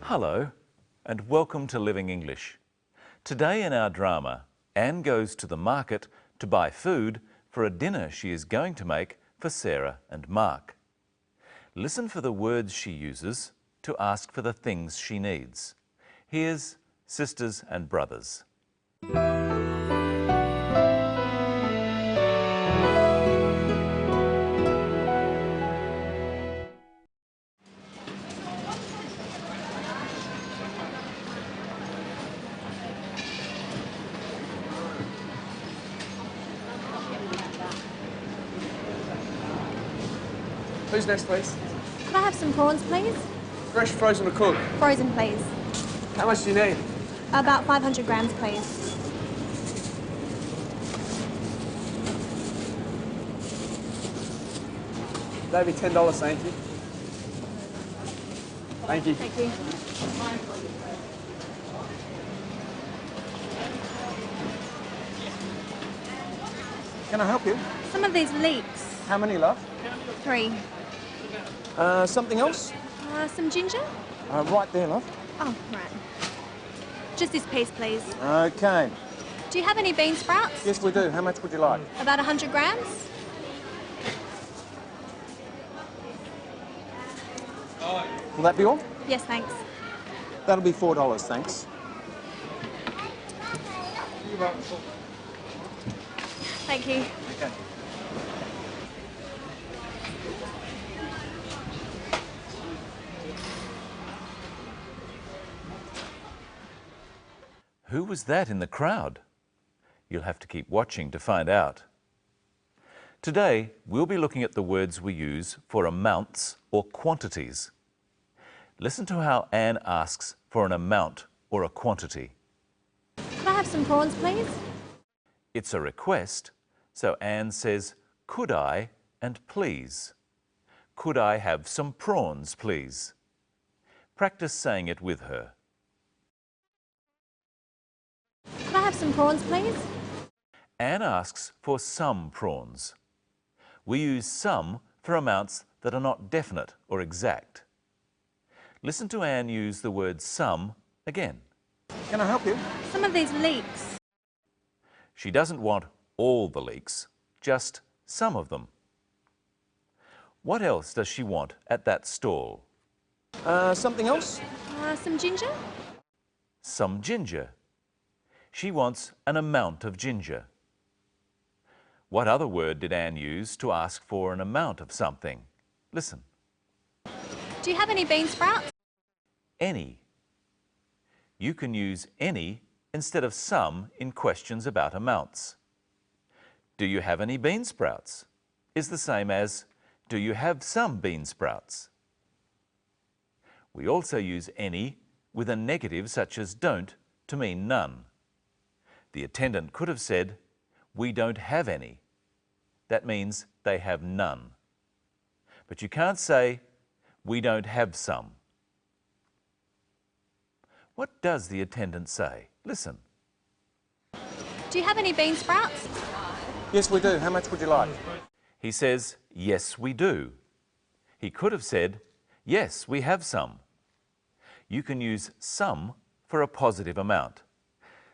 Hello and welcome to Living English. Today in our drama, Anne goes to the market to buy food for a dinner she is going to make for Sarah and Mark. Listen for the words she uses to ask for the things she needs. Here's Sisters and Brothers. Who's next, please? Could I have some prawns, please? Fresh, frozen or cooked? Frozen, please. How much do you need? About 500 grams, please. That'd be $10, thank you. Thank you. Thank you. Can I help you? Some of these leeks. How many, love? 3. Something else? Some ginger? Right there, love. Oh, right. Just this piece, please. Okay. Do you have any bean sprouts? Yes, we do. How much would you like? About 100 grams? Will that be all? Yes, thanks. That'll be $4, thanks. Thank you. Okay. Who was that in the crowd? You'll have to keep watching to find out. Today, we'll be looking at the words we use for amounts or quantities. Listen to how Anne asks for an amount or a quantity. Could I have some prawns, please? It's a request, so Anne says, "Could I?" and "please." Could I have some prawns, please? Practice saying it with her. Could I have some prawns, please? Anne asks for some prawns. We use some for amounts that are not definite or exact. Listen to Anne use the word some again. Can I help you? Some of these leeks. She doesn't want all the leeks, just some of them. What else does she want at that stall? Something else? Some ginger? Some ginger. She wants an amount of ginger. What other word did Anne use to ask for an amount of something? Listen. Do you have any bean sprouts? Any. You can use any instead of some in questions about amounts. Do you have any bean sprouts? Is the same as, do you have some bean sprouts? We also use any with a negative such as don't to mean none. The attendant could have said, "We don't have any." That means they have none. But you can't say, "We don't have some." What does the attendant say? Listen. Do you have any bean sprouts? Yes, we do. How much would you like? He says, "Yes, we do." He could have said, "Yes, we have some." You can use some for a positive amount.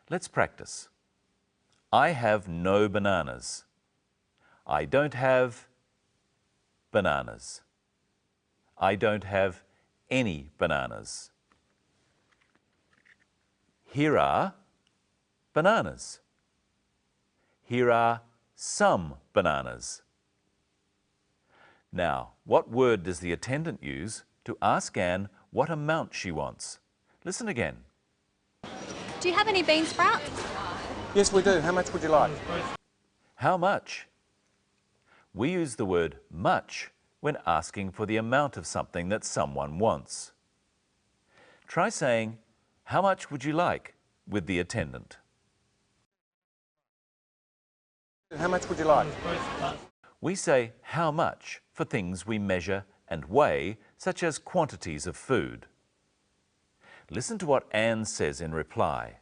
Let's practice. I have no bananas. I don't have bananas. I don't have any bananas. Here are bananas. Here are some bananas. Now, what word does the attendant use to ask Anne what amount she wants? Listen again. Do you have any bean sprouts? Yes, we do. How much would you like? How much? We use the word much when asking for the amount of something that someone wants. Try saying, "How much would you like?" with the attendant. How much would you like? We say how much for things we measure and weigh, such as quantities of food. Listen to what Anne says in reply.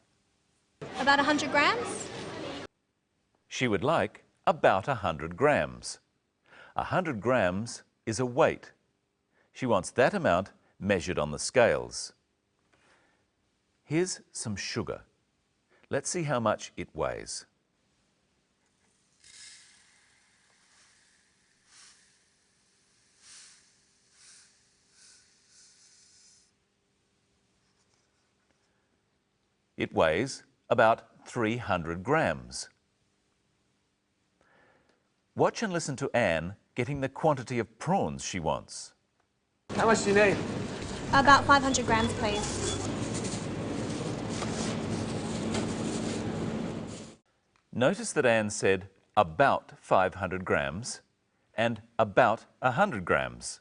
About 100 grams? She would like about 100 grams. 100 grams is a weight. She wants that amount measured on the scales. Here's some sugar. Let's see how much it weighs. It weighs about 300 grams. Watch and listen to Anne getting the quantity of prawns she wants. How much do you need? About 500 grams, please. Notice that Anne said about 500 grams and about 100 grams.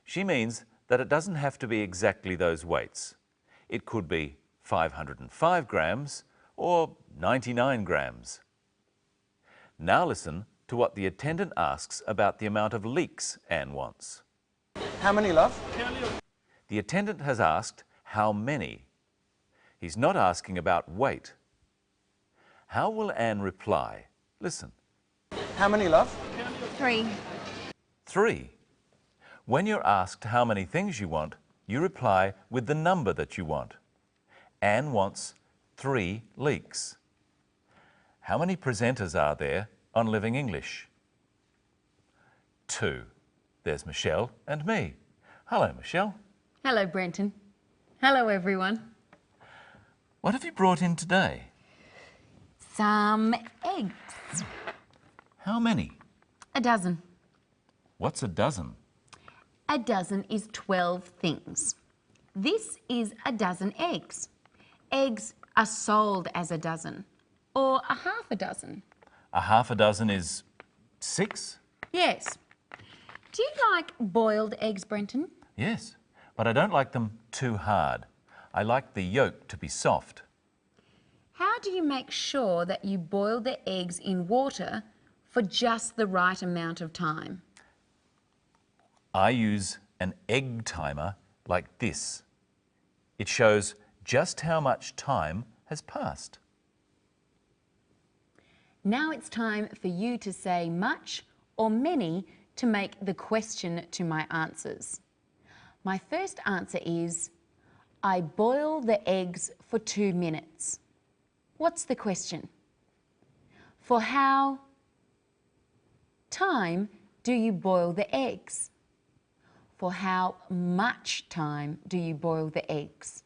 She means that it doesn't have to be exactly those weights. It could be 505 grams or 99 grams. Now listen to what the attendant asks about the amount of leeks Anne wants. How many, love? The attendant has asked how many. He's not asking about weight. How will Anne reply? Listen. How many, love? 3. 3. When you're asked how many things you want, you reply with the number that you want. Anne wants 3 leeks. How many presenters are there on Living English? 2. There's Michelle and me. Hello, Michelle. Hello, Brenton. Hello, everyone. What have you brought in today? Some eggs. How many? A dozen. What's a dozen? A dozen is 12 things. This is a dozen eggs. Eggs are sold as a dozen, or a half a dozen. A half a dozen is 6? Yes. Do you like boiled eggs, Brenton? Yes, but I don't like them too hard. I like the yolk to be soft. How do you make sure that you boil the eggs in water for just the right amount of time? I use an egg timer like this. It shows just how much time has passed. Now it's time for you to say much or many to make the question to my answers. My first answer is, I boil the eggs for 2 minutes. What's the question? For how time do you boil the eggs? For how much time do you boil the eggs?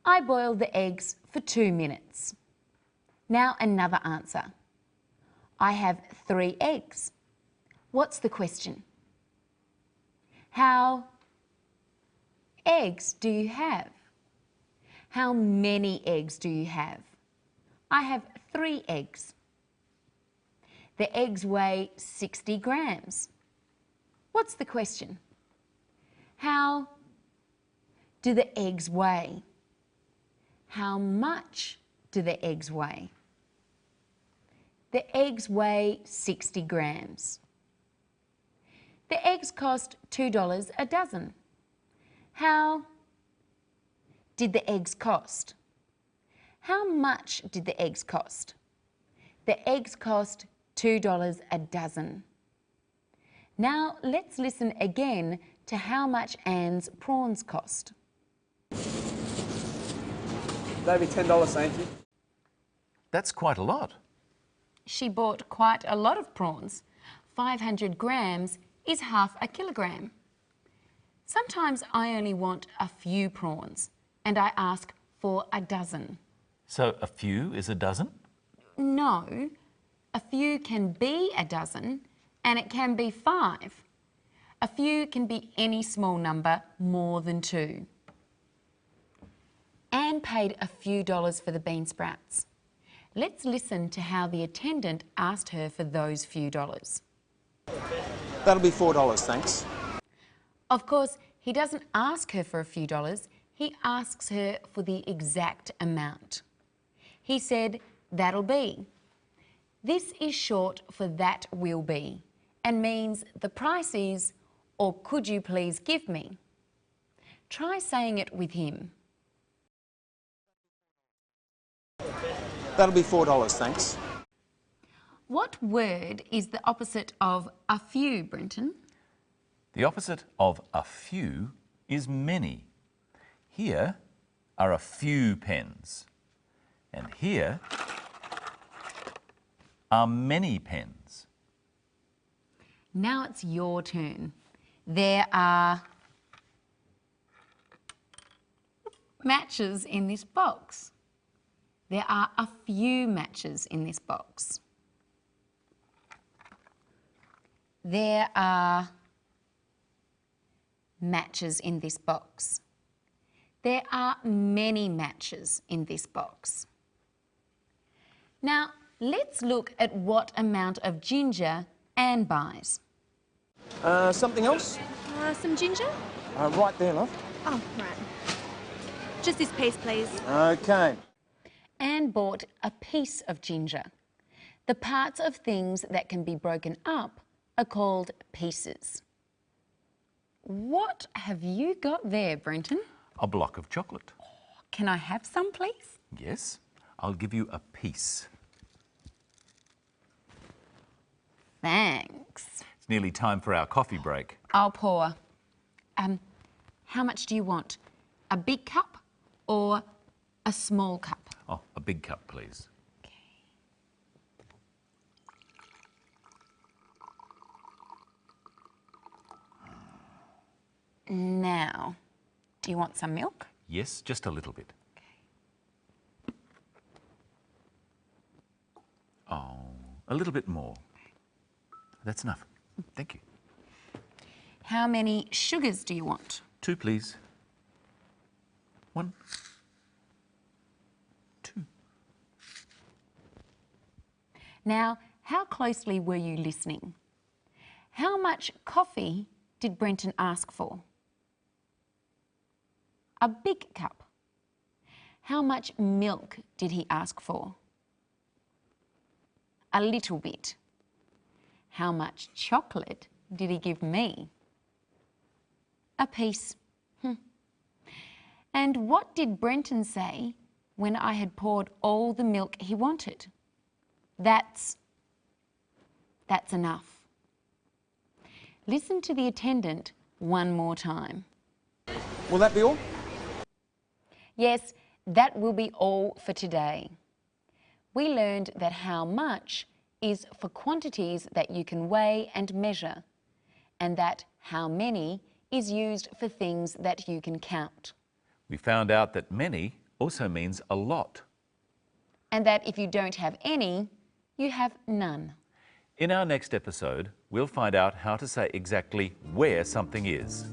I boil the eggs for 2 minutes. Now another answer. I have 3 eggs. What's the question? How eggs do you have? How many eggs do you have? I have 3 eggs. The eggs weigh 60 grams. What's the question? How do the eggs weigh? How much do the eggs weigh? The eggs weigh 60 grams. The eggs cost $2 a dozen. How did the eggs cost? How much did the eggs cost? The eggs cost $2 a dozen. Now let's listen again to how much Anne's prawns cost. Maybe $10, thank you. That's quite a lot. She bought quite a lot of prawns. 500 grams is half a kilogram. Sometimes I only want a few prawns and I ask for a dozen. So a few is a dozen? No, a few can be a dozen and it can be 5. A few can be any small number more than 2. Anne paid a few dollars for the bean sprouts. Let's listen to how the attendant asked her for those few dollars. That'll be $4, thanks. Of course, he doesn't ask her for a few dollars, he asks her for the exact amount. He said, that'll be. This is short for that will be and means the price is, or could you please give me? Try saying it with him. That'll be $4, thanks. What word is the opposite of a few, Brenton? The opposite of a few is many. Here, are a few pens. And here are many pens. Now it's your turn. There are matches in this box. There are a few matches in this box. There are matches in this box. There are many matches in this box. Now, let's look at what amount of ginger Anne buys. Something else? Some ginger? Right there, love. Oh, right. Just this piece, please. Okay. Anne bought a piece of ginger. The parts of things that can be broken up are called pieces. What have you got there, Brenton? A block of chocolate. Can I have some, please? Yes, I'll give you a piece. Thanks. It's nearly time for our coffee break. I'll pour. How much do you want? A big cup or a small cup? Oh, a big cup, please. Now, do you want some milk? Yes, just a little bit. Oh, a little bit more. That's enough. Thank you. How many sugars do you want? 2, please. 1, 2. Now, how closely were you listening? How much coffee did Brenton ask for? A big cup. How much milk did he ask for? A little bit. How much chocolate did he give me? A piece. And what did Brenton say when I had poured all the milk he wanted? That's enough. Listen to the attendant one more time. Will that be all? Yes, that will be all for today. We learned that how much is for quantities that you can weigh and measure, and that how many is used for things that you can count. We found out that many also means a lot. And that if you don't have any, you have none. In our next episode, we'll find out how to say exactly where something is.